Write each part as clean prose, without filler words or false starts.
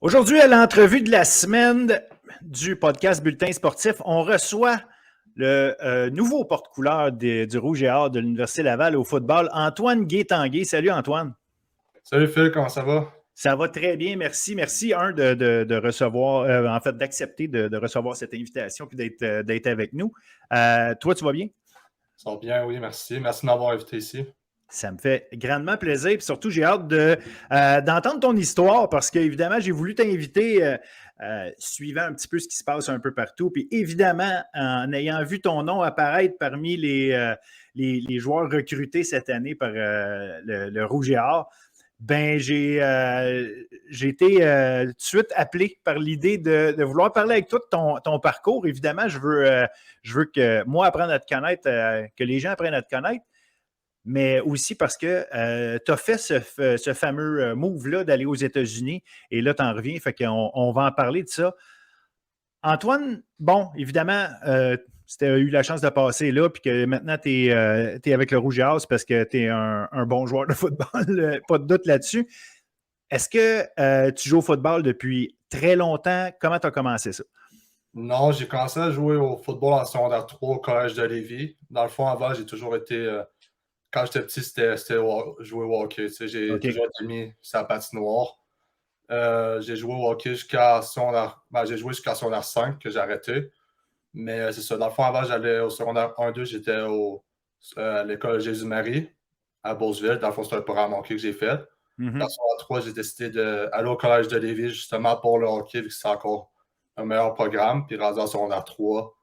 Aujourd'hui, à l'entrevue de la semaine du podcast Bulletin sportif, on reçoit le nouveau porte-couleur du Rouge et Or de l'Université Laval au football, Antoine Gué-Tanguay. Salut Antoine. Salut Phil, comment ça va? Ça va très bien, merci. Merci, de recevoir, en fait, d'accepter de recevoir cette invitation et d'être avec nous. Toi, tu vas bien? Ça va bien, oui, merci. Merci de m'avoir invité ici. Ça me fait grandement plaisir. Puis surtout, j'ai hâte d'entendre ton histoire parce qu'évidemment, j'ai voulu t'inviter suivant un petit peu ce qui se passe un peu partout. Puis évidemment, en ayant vu ton nom apparaître parmi les joueurs recrutés cette année par le Rouge et Or, ben j'ai été tout de suite appelé par l'idée de vouloir parler avec toi de ton parcours. Évidemment, je veux que moi apprendre à te connaître, que les gens apprennent à te connaître. Mais aussi parce que tu as fait ce fameux move-là d'aller aux États-Unis et là, tu en reviens, fait qu'on va en parler de ça. Antoine, bon, évidemment, tu as eu la chance de passer là, puis que maintenant, tu es avec le Rouge et Or parce que tu es un bon joueur de football, pas de doute là-dessus. Est-ce que tu joues au football depuis très longtemps? Comment tu as commencé ça? Non, j'ai commencé à jouer au football en secondaire 3 au collège de Lévis. Dans le fond, avant, j'ai toujours été. Quand j'étais petit, c'était jouer au hockey. Tu sais, j'ai OK. toujours été mis sur la patinoire. J'ai joué au hockey jusqu'à secondaire. J'ai joué jusqu'à secondaire 5 que j'ai arrêté. Mais c'est ça. Dans le fond, avant, j'allais au secondaire 1-2, j'étais à l'école Jésus-Marie à Beauceville. Dans le fond, c'est un programme hockey que j'ai fait. Mm-hmm. En secondaire 3, j'ai décidé d'aller au collège de Lévis justement pour le hockey, vu que c'est encore un meilleur programme. Puis rendu en secondaire 3.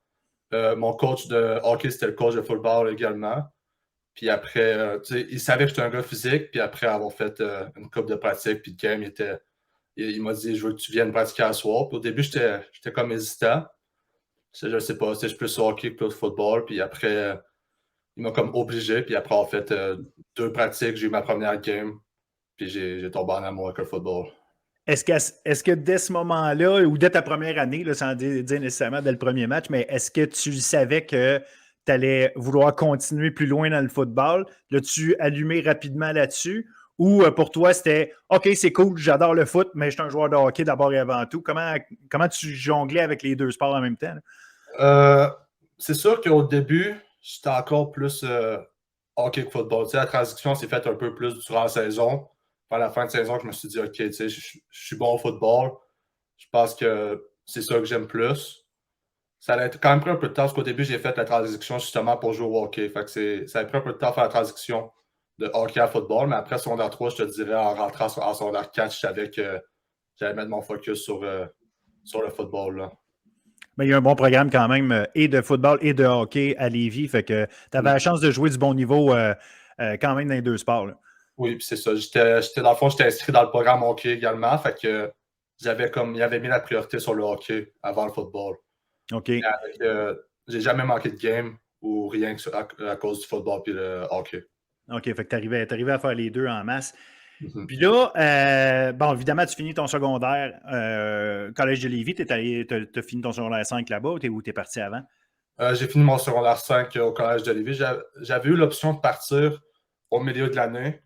Mon coach de hockey, c'était le coach de football également. Puis après, il savait que j'étais un gars physique. Puis après avoir fait une coupe de pratique, puis de game, il m'a dit, je veux que tu viennes pratiquer à soir. Puis au début, j'étais comme hésitant. Je sais pas, je suis plus hockey que plus football. Puis après, il m'a comme obligé. Puis après avoir fait 2 pratiques, j'ai eu ma première game. Puis j'ai tombé en amour avec le football. Est-ce que dès ce moment-là, ou dès ta première année, là, sans dire nécessairement dès le premier match, mais est-ce que tu savais que tu allais vouloir continuer plus loin dans le football? L'as-tu allumé rapidement là-dessus? Ou pour toi, c'était OK, c'est cool, j'adore le foot, mais je suis un joueur de hockey d'abord et avant tout. Comment tu jonglais avec les deux sports en même temps? C'est sûr qu'au début, j'étais encore plus hockey que football. Tu sais, la transition s'est faite un peu plus durant la saison. Par la fin de saison, je me suis dit, OK, tu sais, je suis bon au football. Je pense que c'est ça que j'aime plus. Ça a quand même pris un peu de temps parce qu'au début, j'ai fait la transition justement pour jouer au hockey. Fait que ça a pris un peu de temps à faire la transition de hockey à football. Mais après secondaire 3, je te dirais, en rentrant en secondaire 4, je savais que j'allais mettre mon focus sur le football. Là. Mais il y a un bon programme quand même, et de football et de hockey à Lévis. Fait que tu avais la chance de jouer du bon niveau quand même dans les deux sports. Là. Oui, puis c'est ça. Dans le fond, j'étais inscrit dans le programme hockey également. Fait que il avait mis la priorité sur le hockey avant le football. OK. J'ai jamais manqué de game ou rien à cause du football puis le hockey. OK, fait que tu arrivais à faire les deux en masse. Mm-hmm. Puis là, bon, évidemment, tu finis ton secondaire Collège de Lévis. Tu as fini ton secondaire 5 là-bas ou tu es parti avant? J'ai fini mon secondaire 5 au collège de Lévis. J'avais eu l'option de partir au milieu de l'année,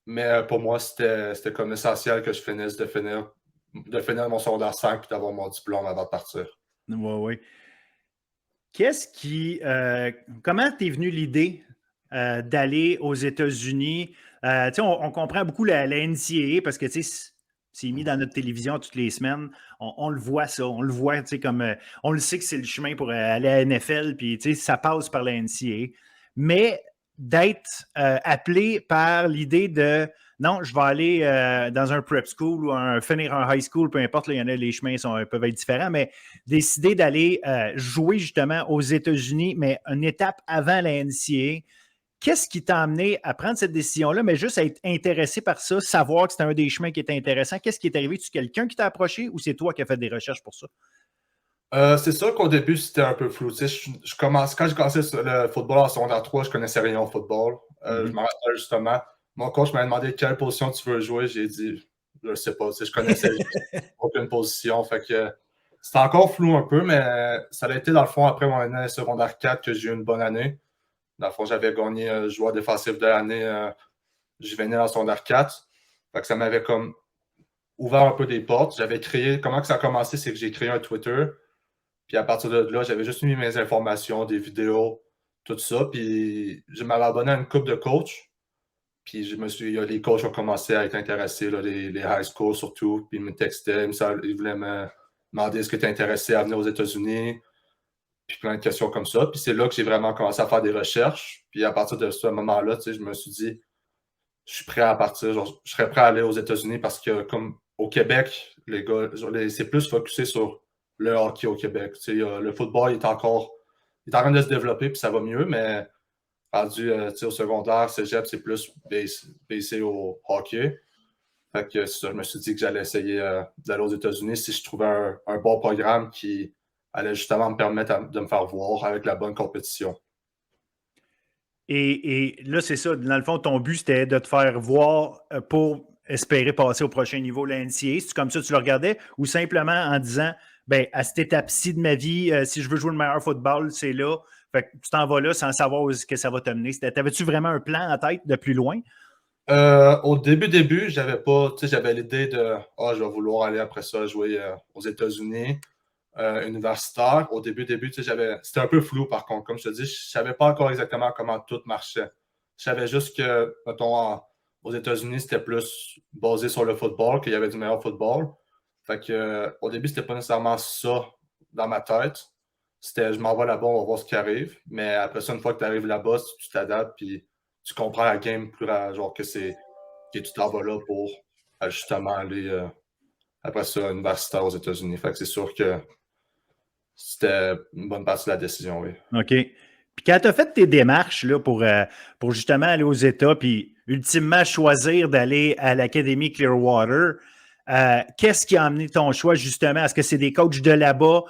mais pour moi, c'était comme essentiel que je finisse de finir mon secondaire 5 et d'avoir mon diplôme avant de partir. Oui, oui. Comment t'es venue l'idée d'aller aux États-Unis? On comprend beaucoup la NCAA parce que c'est mis dans notre télévision toutes les semaines. On le voit ça, on le voit, comme on le sait que c'est le chemin pour aller à la NFL, puis ça passe par la NCAA. Mais d'être appelé par l'idée de non, je vais aller dans un prep school ou finir un high school, peu importe, là, il y en a, les chemins peuvent être différents, mais décider d'aller jouer justement aux États-Unis, mais une étape avant la NCAA. Qu'est-ce qui t'a amené à prendre cette décision-là, mais juste à être intéressé par ça, savoir que c'était un des chemins qui était intéressant? Qu'est-ce qui est arrivé? Tu quelqu'un qui t'a approché ou c'est toi qui as fait des recherches pour ça? C'est sûr qu'au début, c'était un peu flou. Tu sais, quand j'ai commencé le football en secondaire 3, je connaissais rien au football. Je me rappelle justement, mon coach m'a demandé quelle position tu veux jouer. J'ai dit, je ne sais pas. Tu sais, je connaissais aucune position. Fait que c'était encore flou un peu, mais ça a été dans le fond après mon année secondaire 4 que j'ai eu une bonne année. Dans le fond, j'avais gagné joueur défensif de l'année juvénile en secondaire 4. Fait que ça m'avait comme ouvert un peu des portes. J'avais créé, comment que ça a commencé, c'est que j'ai créé un Twitter. Puis à partir de là, j'avais juste mis mes informations, des vidéos, tout ça. Puis je m'avais abonné à une couple de coachs. Puis les coachs ont commencé à être intéressés, là, les high school surtout. Puis ils me textaient, ils voulaient me demander est-ce que tu es intéressé à venir aux États-Unis. Puis plein de questions comme ça. Puis c'est là que j'ai vraiment commencé à faire des recherches. Puis à partir de ce moment-là, je me suis dit, je suis prêt à partir, genre, je serais prêt à aller aux États-Unis parce que comme au Québec, les gars, c'est plus focusé sur le hockey au Québec. Le football il est en train de se développer puis ça va mieux, mais rendu au secondaire, cégep, c'est plus basé au hockey. Fait que ça, je me suis dit que j'allais essayer d'aller aux États-Unis si je trouvais un bon programme qui allait justement me permettre de me faire voir avec la bonne compétition. Et là, c'est ça. Dans le fond, ton but, c'était de te faire voir pour espérer passer au prochain niveau, la NCAA. C'est comme ça que tu le regardais? Ou simplement en disant, ben, à cette étape-ci de ma vie, si je veux jouer le meilleur football, c'est là. Fait que tu t'en vas là sans savoir où est-ce que ça va t'amener. T'avais-tu vraiment un plan en tête de plus loin? Au début, j'avais l'idée de je vais vouloir aller après ça jouer aux États-Unis, universitaire. Au début, c'était un peu flou par contre. Comme je te dis, je ne savais pas encore exactement comment tout marchait. Je savais juste que, mettons, aux États-Unis, c'était plus basé sur le football, qu'il y avait du meilleur football. Fait que, au début, c'était pas nécessairement ça dans ma tête. C'était je m'en vais là-bas, on va voir ce qui arrive. Mais après ça, une fois que tu arrives là-bas, tu t'adaptes puis tu comprends la game plus genre que tu t'en vas là pour justement aller après ça universitaire aux États-Unis. Fait que c'est sûr que c'était une bonne partie de la décision, oui. OK. Puis quand tu as fait tes démarches là, pour justement aller aux États, puis ultimement choisir d'aller à l'Académie Clearwater, qu'est-ce qui a amené ton choix justement? Est-ce que c'est des coachs de là-bas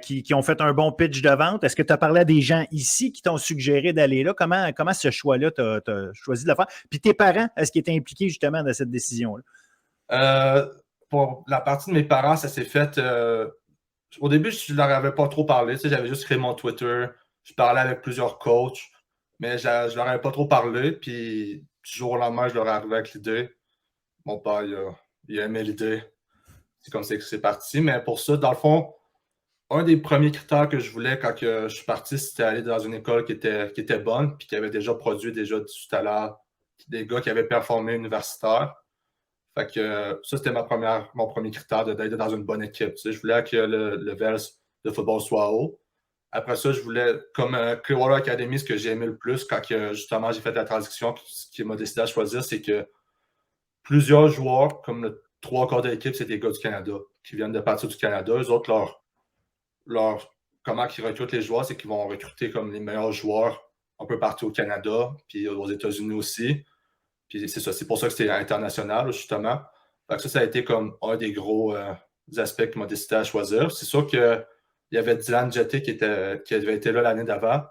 qui ont fait un bon pitch de vente? Est-ce que tu as parlé à des gens ici qui t'ont suggéré d'aller là? Comment ce choix-là, tu as choisi de le faire? Puis tes parents, est-ce qu'ils étaient impliqués justement dans cette décision-là? Pour la partie de mes parents, ça s'est fait. Au début, je ne leur avais pas trop parlé. J'avais juste créé mon Twitter. Je parlais avec plusieurs coachs, mais je ne leur avais pas trop parlé. Puis, du jour au lendemain, je leur ai arrivé avec l'idée. Mon père, il a aimé l'idée. C'est comme ça que c'est parti. Mais pour ça, dans le fond, un des premiers critères que je voulais quand je suis parti, c'était aller dans une école qui était bonne, puis qui avait déjà produit du talent, des gars qui avaient performé universitaire. Fait que ça, c'était mon premier critère d'être dans une bonne équipe. Je voulais que le level de football soit haut. Après ça, je voulais, comme Clearwater Academy, ce que j'ai aimé le plus quand justement j'ai fait la transition, ce qui m'a décidé à choisir, c'est que plusieurs joueurs, comme le 3/4 de l'équipe, c'est des gars du Canada, qui viennent de partir du Canada. Eux autres, comment ils recrutent les joueurs, c'est qu'ils vont recruter comme les meilleurs joueurs un peu partout au Canada, puis aux États-Unis aussi. Puis c'est ça, c'est pour ça que c'était international, justement. Fait que ça a été comme un des gros aspects qui m'a décidé à choisir. C'est sûr qu'il y avait Dylan Jetté qui avait été là l'année d'avant.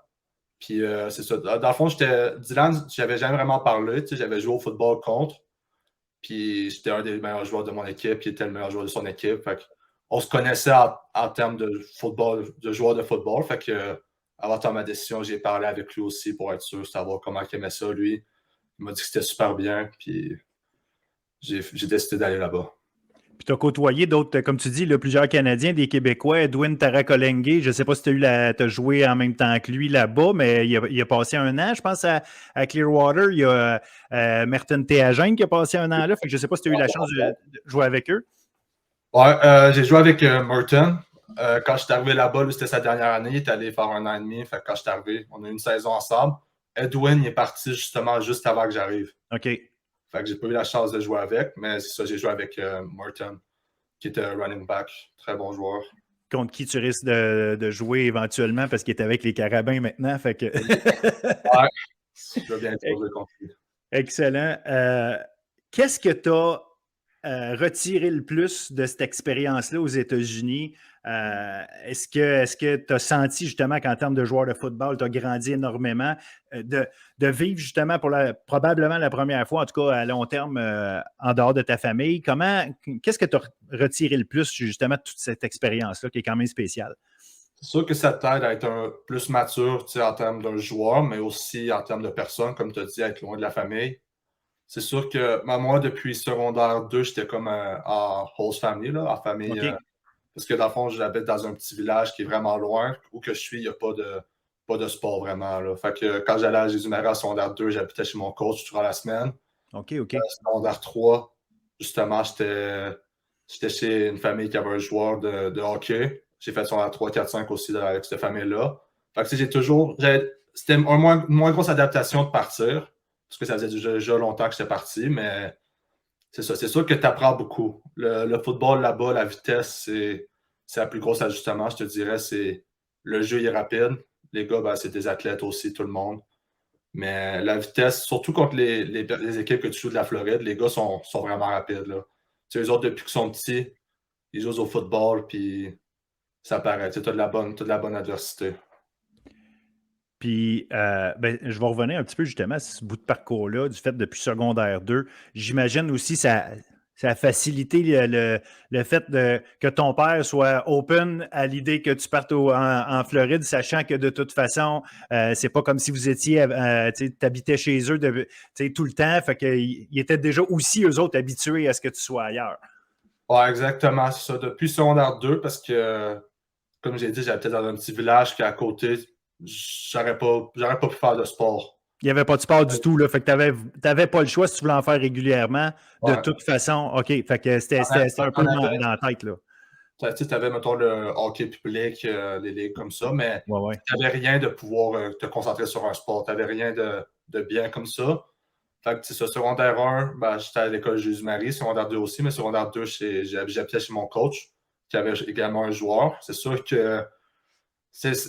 Puis c'est ça. Dans le fond, Dylan, j'avais jamais vraiment parlé. J'avais joué au football contre. Puis j'étais un des meilleurs joueurs de mon équipe. Puis il était le meilleur joueur de son équipe. Fait on se connaissait en termes de football, de joueurs de football. Fait que avant de faire ma décision, j'ai parlé avec lui aussi pour être sûr, savoir comment il aimait ça, lui. Il m'a dit que c'était super bien, puis j'ai décidé d'aller là-bas. Puis tu as côtoyé d'autres, comme tu dis, là, plusieurs Canadiens, des Québécois. Edwin Tarakolengue, je ne sais pas si tu as joué en même temps que lui là-bas, mais il a passé un an, je pense, à Clearwater. Il y a Merton Théagène qui a passé un an là. Fait que je ne sais pas si tu as eu la chance de jouer avec eux. Ouais, j'ai joué avec Merton. Quand je suis arrivé là-bas, lui, c'était sa dernière année. Il est allé faire un an et demi. Fait que quand je suis arrivé, on a eu une saison ensemble. Edwin, il est parti justement juste avant que j'arrive. OK. Fait que j'ai pas eu la chance de jouer avec, mais c'est ça, j'ai joué avec Merton, qui était un running back, très bon joueur. Contre qui tu risques de jouer éventuellement parce qu'il est avec les Carabins maintenant. Fait que... ouais, je vais bien jouer contre lui. Excellent. Qu'est-ce que tu as retiré le plus de cette expérience-là aux États-Unis? Est-ce que tu as senti justement qu'en termes de joueur de football, tu as grandi énormément, de vivre justement probablement la première fois, en tout cas à long terme, en dehors de ta famille? Qu'est-ce que tu as retiré le plus justement de toute cette expérience-là qui est quand même spéciale? C'est sûr que ça t'aide à être plus mature en termes d'un joueur, mais aussi en termes de personne, comme tu as dit, être loin de la famille. c'est sûr que moi, depuis secondaire 2, j'étais comme en host family, là, en famille. OK. Parce que dans le fond, j'habite dans un petit village qui est vraiment loin. Où que je suis, il n'y a pas de sport vraiment. Là. Fait que quand j'allais à Jésus-Marie en secondaire 2, j'habitais chez mon coach durant la semaine. OK, OK. Secondaire 3, justement, j'étais chez une famille qui avait un joueur de hockey. J'ai fait secondaire 3, 4, 5 aussi avec cette famille-là. Fait que j'ai toujours. C'était une moins grosse adaptation de partir. Parce que ça faisait déjà longtemps que j'étais parti, mais c'est ça. C'est sûr que tu apprends beaucoup. Le football là-bas, la vitesse, c'est la plus grosse ajustement, je te dirais. Le jeu est rapide. Les gars, ben, c'est des athlètes aussi, tout le monde. Mais la vitesse, surtout contre les équipes que tu joues de la Floride, les gars sont vraiment rapides. Là. Tu sais, eux autres, depuis qu'ils sont petits, ils jouent au football, puis ça paraît. Tu as de la bonne adversité. Puis, ben, je vais revenir un petit peu justement à ce bout de parcours-là, du fait depuis secondaire 2. J'imagine aussi ça a facilité le fait que ton père soit open à l'idée que tu partes en Floride, sachant que de toute façon, c'est pas comme si vous étiez, tu habitais chez eux tout le temps. Fait qu'ils étaient déjà aussi, eux autres, habitués à ce que tu sois ailleurs. Ouais, exactement, c'est ça. Depuis secondaire 2, parce que, comme j'ai dit, j'habitais dans un petit village qui est à côté. J'aurais pas pu faire de sport. Il n'y avait pas de sport du tout, là. Fait que tu n'avais pas le choix si tu voulais en faire régulièrement. De Ouais. toute façon, OK. Fait que c'était un peu dans la tête, là. Tu avais, mettons, le hockey public, les ligues comme ça, mais Ouais, ouais. tu n'avais rien de pouvoir te concentrer sur un sport. Tu n'avais rien de bien comme ça. Fait que, c'est ça, secondaire 1, ben, j'étais à l'école Jésus-Marie, secondaire 2 aussi, mais secondaire 2, j'habitais chez mon coach, qui avait également un joueur. C'est sûr que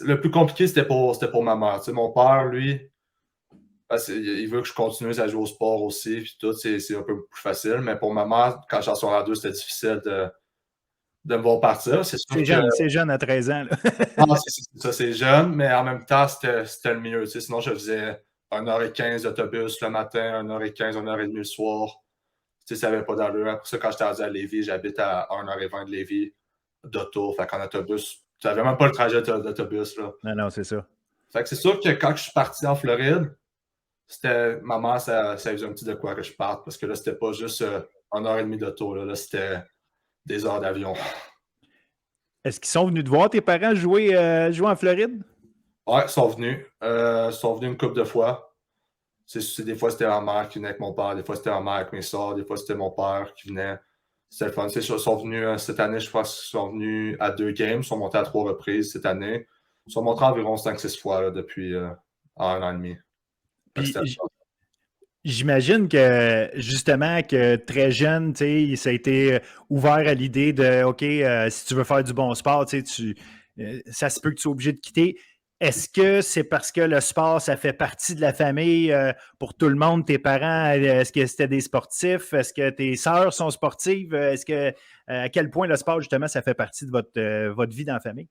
le plus compliqué, c'était pour ma mère. Tu sais, mon père, lui, ben, il veut que je continue à jouer au sport aussi, puis tout, c'est un peu plus facile. Mais pour ma mère, quand j'étais en secondaire 2, c'était difficile de me voir partir. C'est sûr que. C'est jeune à 13 ans, là. Non, ça, c'est jeune, mais en même temps, c'était le mieux. Tu sais, sinon, je faisais 1h15 d'autobus le matin, 1h15, 1h30 le soir. Tu sais, ça n'avait pas d'allure. Après ça, quand j'étais rendu à Lévis, j'habite à 1h20 de Lévis d'auto. Fait qu'en autobus, tu n'avais même pas le trajet d'autobus. Là. Non, non, c'est ça. Fait que c'est sûr que quand je suis parti en Floride, ma mère, ça faisait un petit de quoi que je parte. Parce que là, c'était pas juste 1h30 d'auto. Là, c'était des heures d'avion. Est-ce qu'ils sont venus te voir, tes parents, jouer en Floride? Ouais, ils sont venus. Ils sont venus une couple de fois. Des fois, c'était ma mère qui venait avec mon père, des fois, c'était ma mère avec mes soeurs, des fois, c'était mon père qui venait. C'était le fun. Ils sont venus cette année, je pense qu'ils sont venus à 2 games. Ils sont montés à 3 reprises cette année. Ils sont montés environ 5-6 fois là, depuis un an et demi. Puis, j'imagine que, justement, que très jeune, ça a été ouvert à l'idée de, OK, si tu veux faire du bon sport, ça se peut que tu sois obligé de quitter. Est-ce que c'est parce que le sport, ça fait partie de la famille pour tout le monde, tes parents? Est-ce que c'était des sportifs? Est-ce que tes sœurs sont sportives? À quel point le sport, justement, ça fait partie de votre vie dans la famille?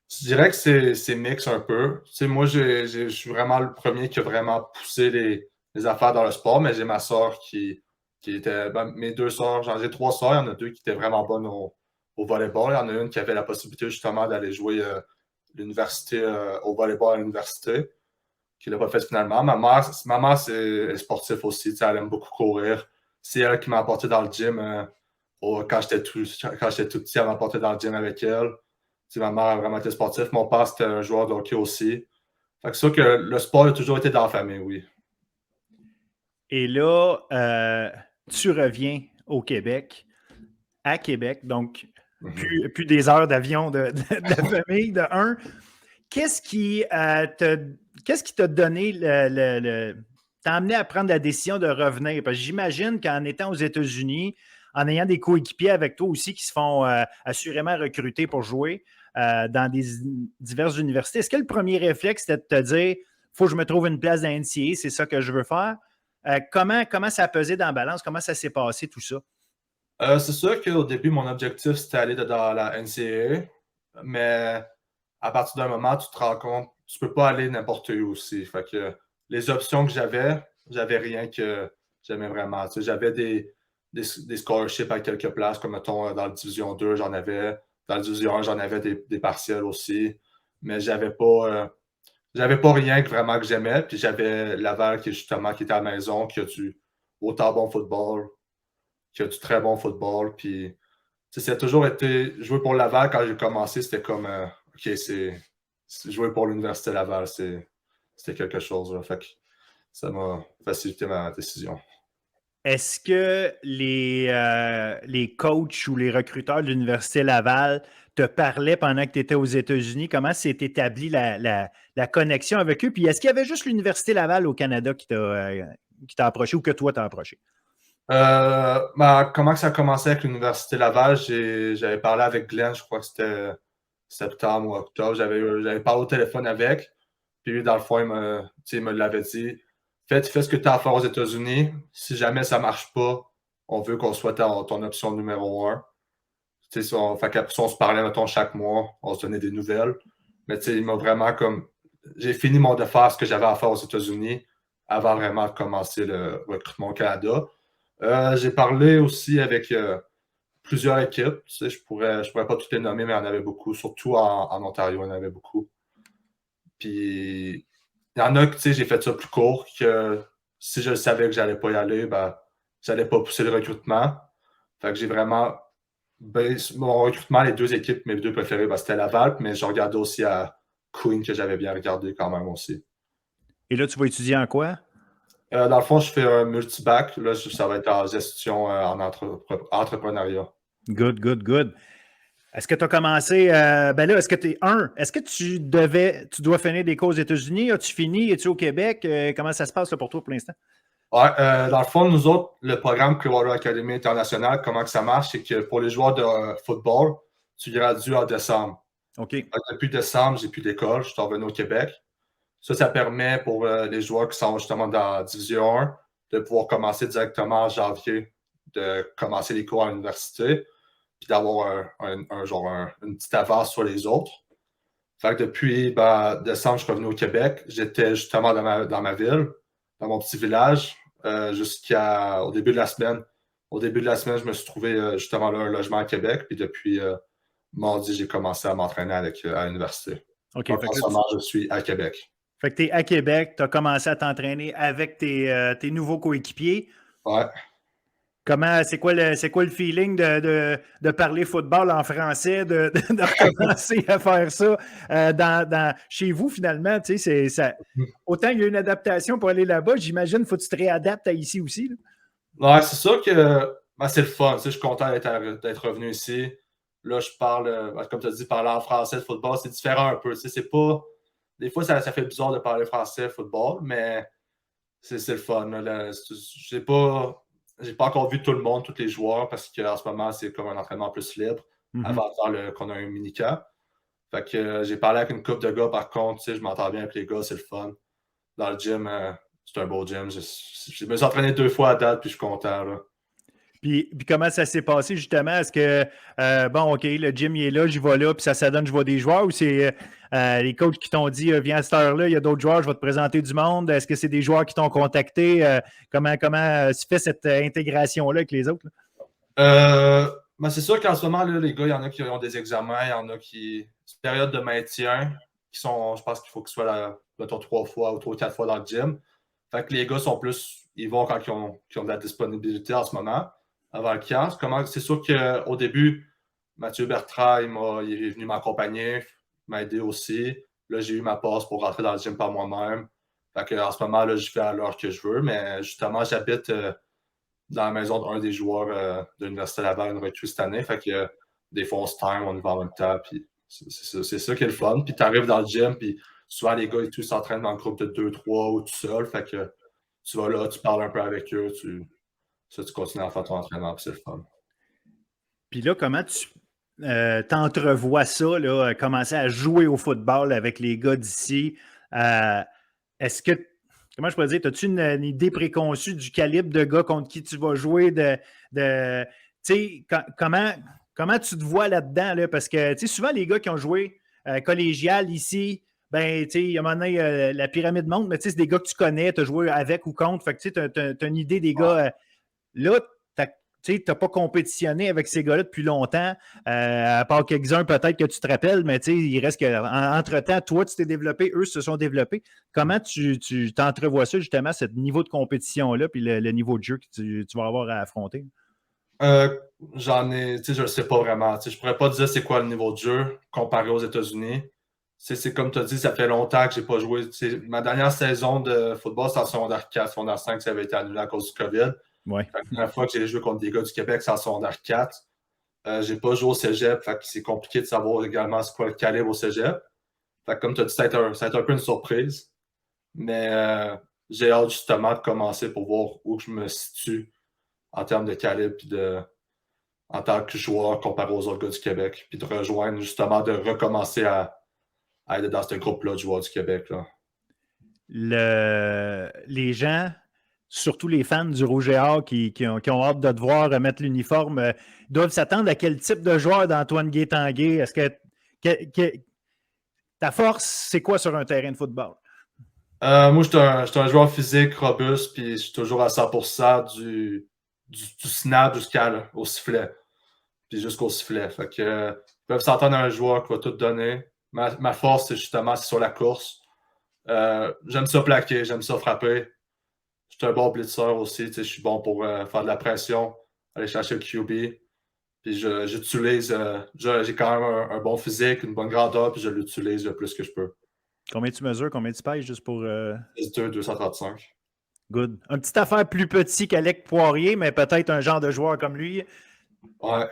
Je dirais que c'est mix un peu. Tu sais, moi, je suis vraiment le premier qui a vraiment poussé les affaires dans le sport, mais j'ai ma soeur qui était. Ben, mes 2 sœurs, j'ai 3 sœurs, il y en a 2 qui étaient vraiment bonnes au volleyball. Il y en a une qui avait la possibilité justement d'aller jouer l'université au volleyball à l'université, qui ne l'a pas fait finalement. Ma mère c'est sportive aussi, tu sais, elle aime beaucoup courir. C'est elle qui m'a apporté dans le gym quand j'étais tout petit, elle m'a apporté dans le gym avec elle. Tu sais, ma mère a vraiment été sportive. Mon père, c'était un joueur de hockey aussi. Fait que c'est sûr que le sport a toujours été dans la famille, oui. Et là, tu reviens au Québec, à Québec, donc plus des heures d'avion de la famille, de un. Qu'est-ce qui t'a donné t'a amené à prendre la décision de revenir? Parce que j'imagine qu'en étant aux États-Unis, en ayant des coéquipiers avec toi aussi qui se font assurément recruter pour jouer dans diverses universités, est-ce que le premier réflexe, c'était de te dire il faut que je me trouve une place dans la NCAA, c'est ça que je veux faire? Comment ça a pesé dans la balance? Comment ça s'est passé, tout ça? C'est sûr qu'au début, mon objectif, c'était d'aller dans la NCAA, mais à partir d'un moment, tu te rends compte, tu peux pas aller n'importe où aussi. Fait que les options que j'avais rien que j'aimais vraiment. Tu sais, j'avais des scholarships à quelques places, comme mettons dans la Division 2, j'en avais. Dans la Division 1, j'en avais des partiels aussi. Mais j'avais pas rien vraiment que j'aimais. Puis j'avais Laval qui était à la maison, qui a autant bon football que du très bon football. Puis, ça a toujours été jouer pour Laval quand j'ai commencé, c'était comme OK, c'est jouer pour l'Université Laval, c'était quelque chose. Là. Fait que ça m'a facilité ma décision. Est-ce que les coachs ou les recruteurs de l'Université Laval te parlaient pendant que tu étais aux États-Unis? Comment s'est établie la connexion avec eux? Puis est-ce qu'il y avait juste l'Université Laval au Canada qui t'a approché ou que toi t'as approché? Comment ça a commencé avec l'Université Laval? J'avais parlé avec Glenn, je crois que c'était septembre ou octobre. J'avais parlé au téléphone avec. Puis lui, dans le fond, il me l'avait dit. Fais ce que tu as à faire aux États-Unis. Si jamais ça ne marche pas, on veut qu'on soit ton option numéro 1. Fait qu'après ça, on se parlait, mettons, chaque mois. On se donnait des nouvelles. Mais il m'a vraiment comme... J'ai fini de faire ce que j'avais à faire aux États-Unis avant vraiment de commencer le recrutement au Canada. J'ai parlé aussi avec plusieurs équipes. Je pourrais pas toutes les nommer, mais il y en avait beaucoup. Surtout en Ontario, il y en avait beaucoup. Puis, il y en a que, j'ai fait ça plus court, que si je savais que j'allais pas y aller, j'allais pas pousser le recrutement. Fait que j'ai vraiment... mon recrutement, les deux équipes, mes deux préférées, c'était Laval, mais je regardais aussi à Queen, que j'avais bien regardé quand même aussi. Et là, tu vas étudier en quoi? Dans le fond, je fais un multibac. Là, ça va être en gestion, en entrepreneuriat. Good, good, good. Est-ce que tu as commencé, est-ce que tu dois finir des cours aux États-Unis? As-tu fini? Es-tu au Québec? Comment ça se passe là, pour toi pour l'instant? Ouais, dans le fond, nous autres, le programme Clearwater Academy International, comment que ça marche, c'est que pour les joueurs de football, tu gradues en décembre. OK. Depuis décembre, j'ai plus d'école, je suis revenu au Québec. Ça permet pour les joueurs qui sont justement dans la Division 1 de pouvoir commencer directement en janvier, de commencer les cours à l'université, puis d'avoir une petite avance sur les autres. Fait que depuis décembre, je suis revenu au Québec. J'étais justement dans ma ville, dans mon petit village, jusqu'au début de la semaine. Au début de la semaine, je me suis trouvé justement là un logement à Québec, puis depuis mardi, j'ai commencé à m'entraîner à l'université. OK. Donc, en ce moment, je suis à Québec. Fait que tu es à Québec, tu as commencé à t'entraîner avec tes nouveaux coéquipiers. Ouais. C'est quoi le feeling de parler football en français, de recommencer à faire ça chez vous, finalement? Autant il y a une adaptation pour aller là-bas, j'imagine qu'il faut que tu te réadaptes à ici aussi. Là. Ouais, c'est sûr que c'est le fun. Je suis content d'être revenu ici. Là, je parle, comme tu as dit, parler en français de football, c'est différent un peu. C'est pas. Des fois, ça fait bizarre de parler français de football, mais c'est le fun. J'ai pas encore vu tout le monde, tous les joueurs, parce qu'en ce moment, c'est comme un entraînement plus libre avant qu'on a un mini-camp. Fait que j'ai parlé avec une couple de gars, par contre, je m'entends bien avec les gars, c'est le fun. Dans le gym, c'est un beau gym. Je me suis entraîné 2 fois à date, puis je suis content. Là. Puis comment ça s'est passé, justement? Est-ce que, OK, le gym, il est là, j'y vais là, puis ça donne, je vois des joueurs, ou c'est les coachs qui t'ont dit, viens à cette heure-là, il y a d'autres joueurs, je vais te présenter du monde. Est-ce que c'est des joueurs qui t'ont contacté? Comment se fait cette intégration-là avec les autres? C'est sûr qu'en ce moment, là, les gars, il y en a qui ont des examens, il y en a qui. C'est une période de maintien, je pense qu'il faut qu'ils soient là, 3 fois ou 3 ou 4 fois dans le gym. Fait que les gars sont plus. Ils vont quand ils ont de la disponibilité en ce moment, avant le camp. C'est sûr qu'au début, Mathieu Bertrand, il est venu m'accompagner, m'aider aussi. Là, j'ai eu ma passe pour rentrer dans le gym par moi-même. Fait que, en ce moment, là, je fais à l'heure que je veux, mais justement, j'habite dans la maison d'un des joueurs de l'Université Laval, une recrue cette année. Fait que des fois, on se time, on y va en même temps. Puis c'est ça qui est le fun. Puis tu arrives dans le gym, puis souvent, les gars, ils s'entraînent dans un groupe de 2-3 ou tout seul. Fait que tu vas là, tu parles un peu avec eux, tu continues à faire ton entraînement, puis c'est le fun. Puis là, comment tu t'entrevois ça, là, commencer à jouer au football avec les gars d'ici? Est-ce que, comment je pourrais dire, as-tu une idée préconçue du calibre de gars contre qui tu vas jouer? Comment tu te vois là-dedans? Là? Parce que souvent, les gars qui ont joué collégial ici, il y a un moment donné, la pyramide monte, mais c'est des gars que tu connais, tu as joué avec ou contre. Fait que tu as une idée des gars. Là, tu n'as pas compétitionné avec ces gars-là depuis longtemps, à part quelques-uns peut-être que tu te rappelles, mais il reste qu'entre-temps, toi, tu t'es développé, eux se sont développés. Comment tu t'entrevois ça, justement, ce niveau de compétition-là, puis le niveau de jeu que tu vas avoir à affronter? Je ne le sais pas vraiment. Je ne pourrais pas dire c'est quoi le niveau de jeu comparé aux États-Unis. C'est comme tu as dit, ça fait longtemps que je n'ai pas joué. Ma dernière saison de football, c'était en secondaire 4. Secondaire 5, ça avait été annulé à cause du COVID. Ouais. La première fois que j'ai joué contre des gars du Québec, c'est en secondaire 4. Je n'ai pas joué au cégep, c'est compliqué de savoir également c'est quoi le calibre au cégep. Comme tu as dit, ça va être un peu une surprise. Mais j'ai hâte justement de commencer pour voir où je me situe en termes de calibre puis en tant que joueur comparé aux autres gars du Québec. Puis de rejoindre justement, de recommencer à être dans ce groupe-là de joueurs du Québec. Là. Les gens, surtout les fans du Rouge et Or qui ont hâte de te voir remettre l'uniforme, doivent s'attendre à quel type de joueur d'Antoine Gué-Tanguay? Est-ce que ta force, c'est quoi sur un terrain de football? Moi, je suis un joueur physique, robuste, puis je suis toujours à 100% du snap jusqu'au sifflet. Puis jusqu'au sifflet. Ils peuvent s'entendre à un joueur qui va tout donner. Ma force, c'est justement sur la course. J'aime ça plaquer, j'aime ça frapper. Je suis un bon blitzer aussi. Je suis bon pour faire de la pression, aller chercher le QB. Puis j'utilise, j'ai quand même un bon physique, une bonne grandeur, puis je l'utilise le plus que je peux. Combien tu mesures, combien tu pèses juste pour. 235. Good. Une petite affaire plus petit qu'Alec Poirier, mais peut-être un genre de joueur comme lui. Ouais,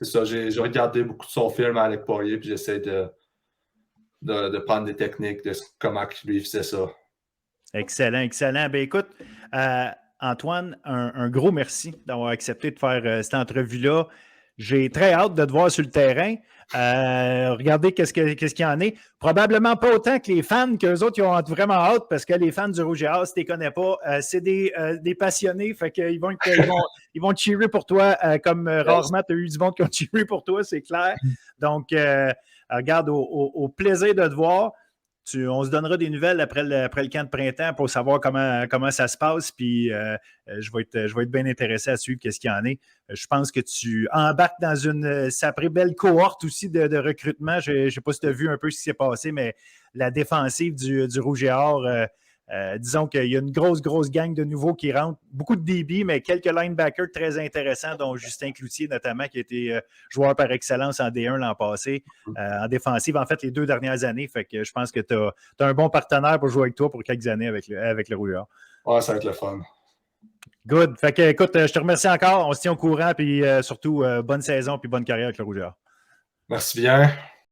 c'est ça. J'ai regardé beaucoup de son film à Alec Poirier, puis j'essaie de prendre des techniques de comment lui faisait ça. Excellent, excellent. Ben écoute, Antoine, un gros merci d'avoir accepté de faire cette entrevue-là. J'ai très hâte de te voir sur le terrain. Regardez qu'est-ce qu'il y en est. Probablement pas autant que les fans, qu'eux autres, ils ont vraiment hâte parce que les fans du Rouge et Or, si tu ne les connais pas, c'est des passionnés. Fait qu'ils ils vont cheerer pour toi comme rarement tu as eu du monde qui ont cheeré pour toi, c'est clair. Donc, regarde, au plaisir de te voir. On se donnera des nouvelles après le camp de printemps pour savoir comment ça se passe. Puis je vais être bien intéressé à suivre ce qu'il y en est. Je pense que tu embarques dans une sacrée belle cohorte aussi de recrutement. Je ne sais pas si tu as vu un peu ce qui s'est passé, mais la défensive du Rouge et Or, disons qu'il y a une grosse gang de nouveaux qui rentrent. Beaucoup de DB, mais quelques linebackers très intéressants, dont Justin Cloutier notamment, qui a été joueur par excellence en D1 l'an passé, en défensive, en fait, les 2 dernières années. Fait que je pense que tu as un bon partenaire pour jouer avec toi pour quelques années avec le Rouge et Or. Ouais, ça va être le fun. Good. Fait que, écoute, je te remercie encore. On se tient au courant, puis surtout, bonne saison, puis bonne carrière avec le Rouge et Or. Merci bien.